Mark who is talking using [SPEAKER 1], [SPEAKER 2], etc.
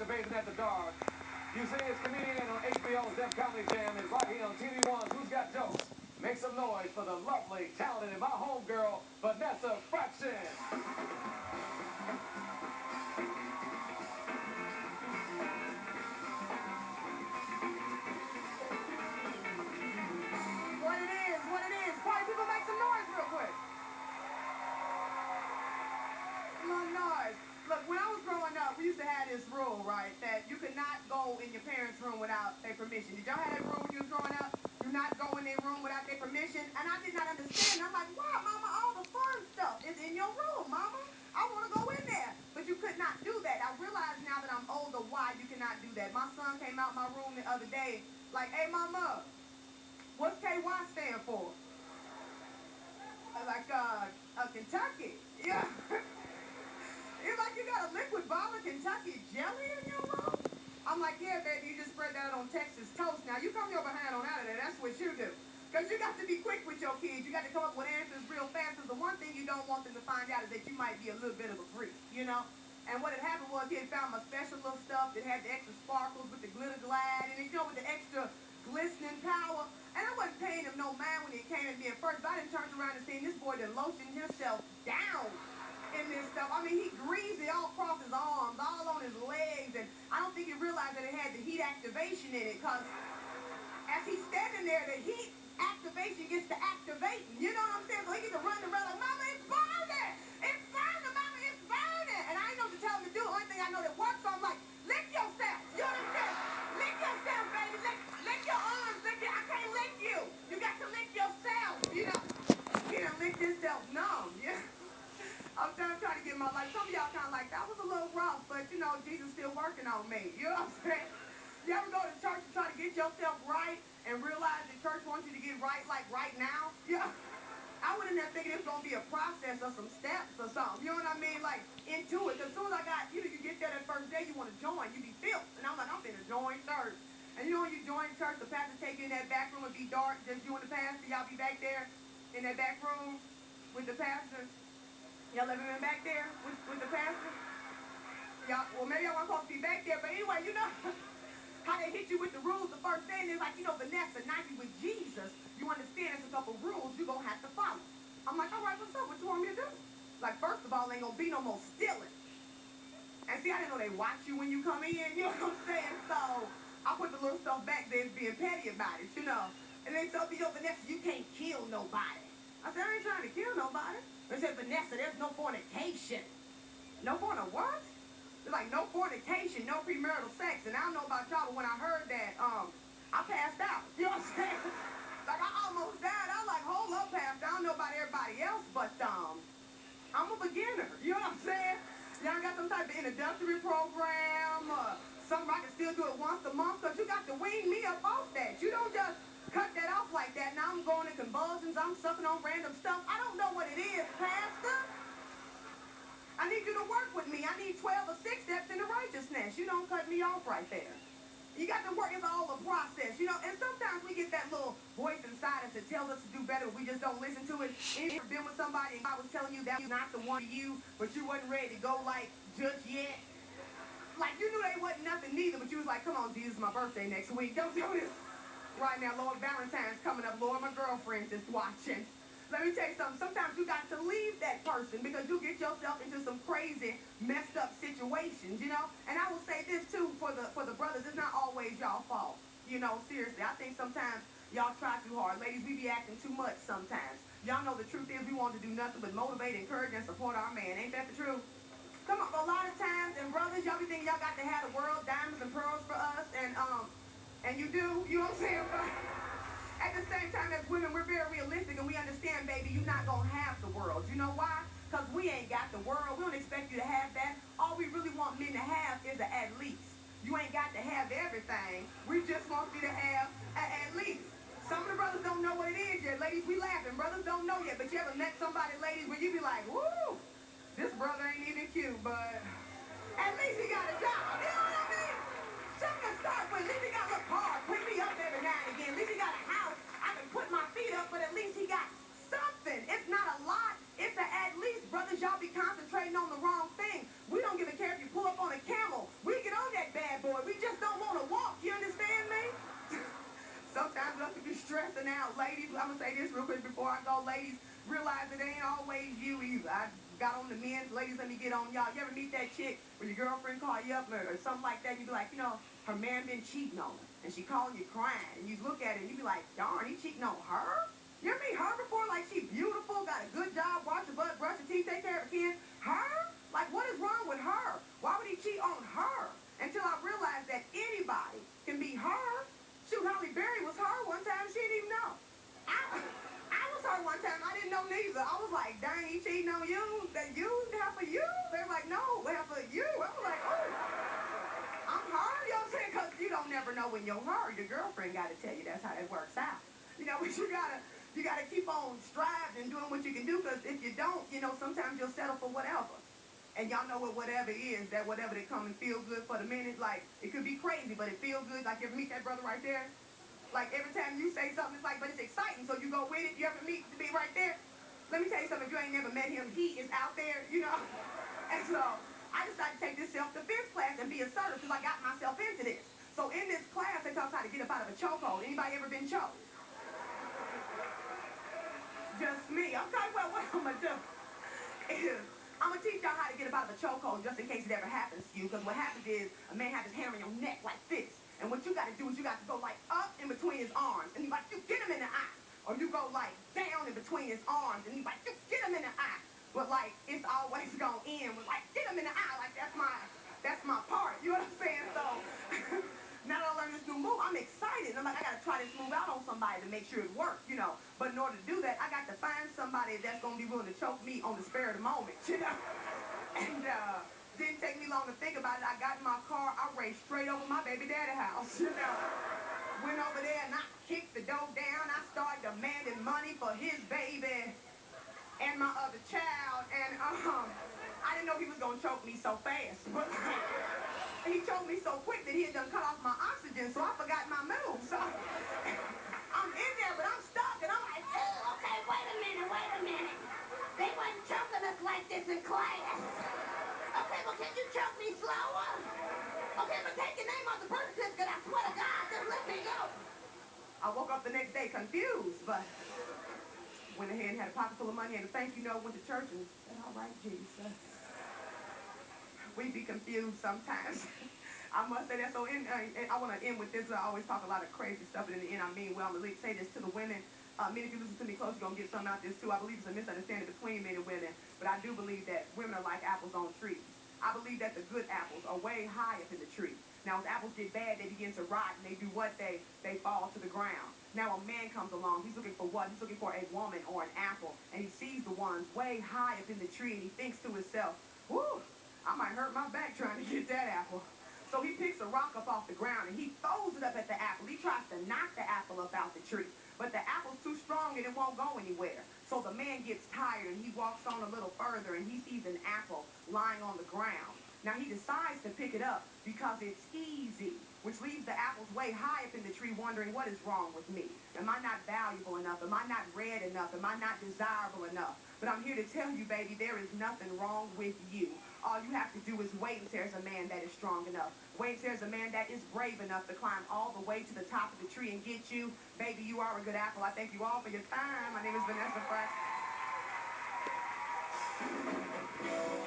[SPEAKER 1] to Baisden at the Dark. You see, it's comedian on HBO's Def Comedy Jam and right here on TV1's Who's Got Jokes. Make some noise for the lovely, talented, and my homegirl, Vanessa F.
[SPEAKER 2] What it is. Party people, make some noise real quick. Little noise. Look, when I was growing up, we used to have this rule, right, that you could not go in your parents' room without their permission. Did y'all have that rule when you was growing up? Do not go in their room without their permission. And I did not understand. I'm like, why, Mama? All the fun stuff is in your room, Mama. I want to go in there. But you could not do that. I realize now that I'm older why you cannot do that. My son came out my room the other day like, hey, Mama, what's KY stand for? Like, Kentucky. Yeah. It's like you got a liquid bottle of Kentucky jelly in your room? I'm like, yeah, baby, you just spread that on Texas toast. Now, you come your behind on out of there. That's what you do. Because you got to be quick with your kids. You got to come up with answers real fast. Because the one thing you don't want them to find out is that you might be a little bit of a freak, you know? And what had happened was he had found my special little stuff that had the extra sparkles with the glitter glide and, you know, with the extra glistening power. And I wasn't paying him no mind when he came at me at first, but I done turned around and seen this boy that lotioned himself down in this stuff. I mean, he greasy all across his arms, all on his legs, and I don't think he realized that it had the heat activation in it, because as he's standing there, the heat activation gets to activating. You know what I'm saying? So he gets to run around like, Mama, it's burning! It's burning, Mama, it's burning! And I ain't know what to tell him to do. The only thing I know that works, so I'm like, lick yourself! You understand? Lick yourself, baby! Lick your arms! I can't lick you! You got to lick yourself! You know? He done licked himself numb. Yeah. I'm trying to get my life. Some of y'all kind of like, that was a little rough, but you know, Jesus still working on me. You know what I'm saying? You ever go to church and try to get yourself right and realize that church wants you to get right like right now? Yeah. I went in there thinking it was going to be a process or some steps or something. You know what I mean? Like, into it. Because as soon as I got, you know, you get there that first day, you want to join. You be filled. And I'm like, I'm finna join church. And you know when you join church, the pastor take you in that back room and be dark, just you and the pastor. Y'all be back there in that back room with the pastor. Y'all ever been back there with the pastor? Y'all, well, maybe y'all weren't supposed to be back there, but anyway, you know how they hit you with the rules the first day, and they're like, you know, Vanessa, now you with Jesus, you understand there's a couple rules you're going to have to follow. I'm like, all right, what's up? What you want me to do? Like, first of all, ain't going to be no more stealing. And see, I didn't know they watch you when you come in, you know what I'm saying? So I put the little stuff back there as being petty about it, you know. And they told me, yo, Vanessa, you can't kill nobody. I said, I ain't trying to kill nobody. They said, Vanessa, there's no fornication. No fornication what? It's like no fornication, no premarital sex. And I don't know about y'all, but when I heard that, I passed out. You know what I'm saying? Like, I almost died. I was like, hold up, Pastor. I don't know about everybody else, but I'm a beginner. You know what I'm saying? Y'all got some type of introductory program or something I can still do it once a month, because you got to wean me up off that. You don't just cut that off like that. Now I'm going in convulsions. I'm sucking on random stuff. I don't know what it is, Pastor. I need you to work with me. I need 12 or 6 steps into righteousness. You don't cut me off right there. You got to work. It's all a process, you know. And sometimes we get that little voice inside us that tells us to do better, but we just don't listen to it. You ever been with somebody and I was telling you that was not the one for you, but you wasn't ready to go like just yet? Like you knew they wasn't nothing neither, but you was like, come on, Jesus, my birthday next week. Don't do this right now, Lord. Valentine's coming up, Lord. My girlfriend's just watching. Let me tell you something. Sometimes you got to leave that person because you get yourself into some crazy, messed up situations, you know? And I will say this, too, for the brothers. It's not always y'all fault. You know, seriously. I think sometimes y'all try too hard. Ladies, we be acting too much sometimes. Y'all know the truth is we want to do nothing but motivate, encourage, and support our man. Ain't that the truth? Come on. A lot of times, and brothers, y'all be thinking y'all got to have the world, diamonds and pearls for us, and you do. You know what I'm saying? But at the same time, as women, we're very realistic, and we understand, baby, you're not going to have the world. You know why? Because we ain't got the world. We don't expect you to have that. All we really want men to have is an at least. You ain't got to have everything. We just want you to have an at least. Some of the brothers don't know what it is yet. Ladies, we laughing. Brothers don't know yet. But you ever met somebody, ladies, where you be like, woo, this brother ain't even cute, but at least he got a job. You know what I mean? Something to start with. At least he got a little car, pick me up every now and again. At least he got a house. I can put my feet up, but at least he got something. It's not a lot. It's a at least. Brothers, y'all be concentrating on the wrong thing. We don't give a care if you pull up on a camel. We get on that bed. be stressing out. Ladies, I'm going to say this real quick before I go. Ladies, realize it ain't always you either. I got on the men. Ladies, let me get on y'all. You ever meet that chick where your girlfriend call you up or something like that, and you be like, you know, her man been cheating on her, and she calling you crying, and you look at it and you be like, darn, he cheating on her? You ever meet her before? Like, she beautiful, got a good job, wash your butt, brush your teeth, take care of the kids. Her? Like, what is wrong with her? Why would he cheat on her? Until I realized that anybody can be her. Shoot, Holly Berry was her one time. She didn't even know. I was her one time. I didn't know neither. I was like, dang, he cheating on you? That you? Half of you? They were like, no, half of you. I was like, oh, I'm her? You know what I'm saying? Because you don't never know when you're her. Your girlfriend got to tell you that's how it works out. You know, but you gotta keep on striving and doing what you can do, because if you don't, you know, sometimes you'll settle for whatever. And y'all know what whatever is, that whatever that come and feel good for the minute. Like, it could be crazy, but it feels good. Like, you ever meet that brother right there? Like, every time you say something, it's like, but it's exciting, so you go with it. You ever meet to be right there? Let me tell you something, if you ain't never met him, he is out there, you know? And so, I decided to take this self-defense class and be assertive, because I got myself into this. So in this class, they taught us how to get up out of a chokehold. Anybody ever been choked? Just me. Okay, well, what I'm going to do is I'm going to teach y'all how to get up out of a chokehold, just in case it ever happens to you. Because what happens is a man has his hand on your neck like this. And what you got to do is you got to go like up in between his arms. And you like, you get him in the eye. Or you go like down in between his arms. And you like, you get him in the eye. But like, it's always going to end with like, get him in the eye. Like, that's my part. You know what I'm saying? So now that I learned this new move, I'm excited. I'm like, I got to try this move out on somebody to make sure it works, you know. But in order to do that, I got to find somebody that's going to be willing to choke me on the spur of the moment, you know. And didn't take me long to think about it. I got in my car. I raced straight over my baby daddy's house, you know. Went over there and I kicked the door down. I started demanding money for his baby and my other child. And I didn't know he was going to choke me so fast. But he choked me so quick that he had done cut off my oxygen, so I forgot my move. So I'm in there, but I'm stuck, and I'm like, oh, okay, wait a minute. They wasn't choking us like this in class. Okay, well, can you choke me slower? Okay, but take your name off the birth certificate. I swear to God, just let me go. I woke up the next day confused, but went ahead and had a pocket full of money and a thank you note, went to church, and said, all right, Jesus. We be confused sometimes. I must say that. So I want to end with this. I always talk a lot of crazy stuff, but in the end, I mean well. I'm going to say this to the women. Men, if you listen to me close, you're going to get something out of this, too. I believe it's a misunderstanding between men and women, but I do believe that women are like apples on trees. I believe that the good apples are way high up in the tree. Now, as apples get bad, they begin to rot, and they do what? They fall to the ground. Now, a man comes along. He's looking for what? He's looking for a woman or an apple, and he sees the ones way high up in the tree, and he thinks to himself, whoo, I might hurt my back trying to get that apple. So he picks a rock up off the ground and he throws it up at the apple. He tries to knock the apple up out the tree. But the apple's too strong and it won't go anywhere. So the man gets tired and he walks on a little further and he sees an apple lying on the ground. Now he decides to pick it up because it's easy, which leaves the apples way high up in the tree wondering, what is wrong with me? Am I not valuable enough? Am I not red enough? Am I not desirable enough? But I'm here to tell you, baby, there is nothing wrong with you. All you have to do is wait until there's a man that is strong enough. Wait until there's a man that is brave enough to climb all the way to the top of the tree and get you. Baby, you are a good apple. I thank you all for your time. My name is Vanessa F.